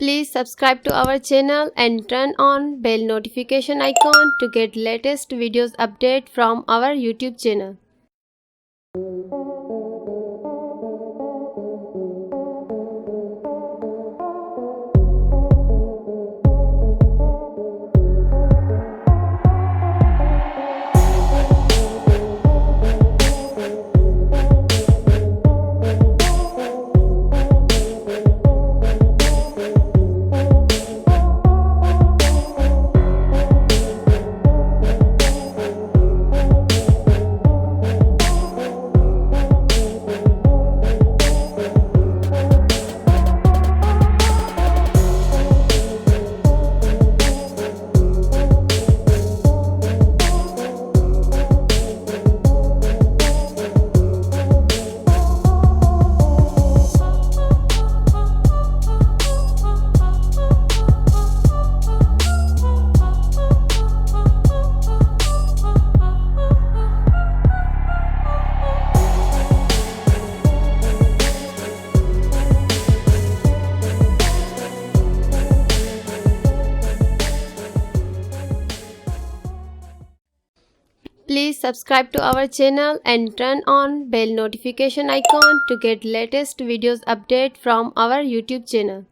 Please subscribe to our channel and turn on bell notification icon to get latest videos update from our YouTube channel. Please subscribe to our channel and turn on bell notification icon to get latest videos update from our YouTube channel. Please subscribe to our channel and turn on bell notification icon to get latest videos update from our YouTube channel. Please subscribe to our channel and turn on bell notification icon to get latest videos update from our YouTube channel.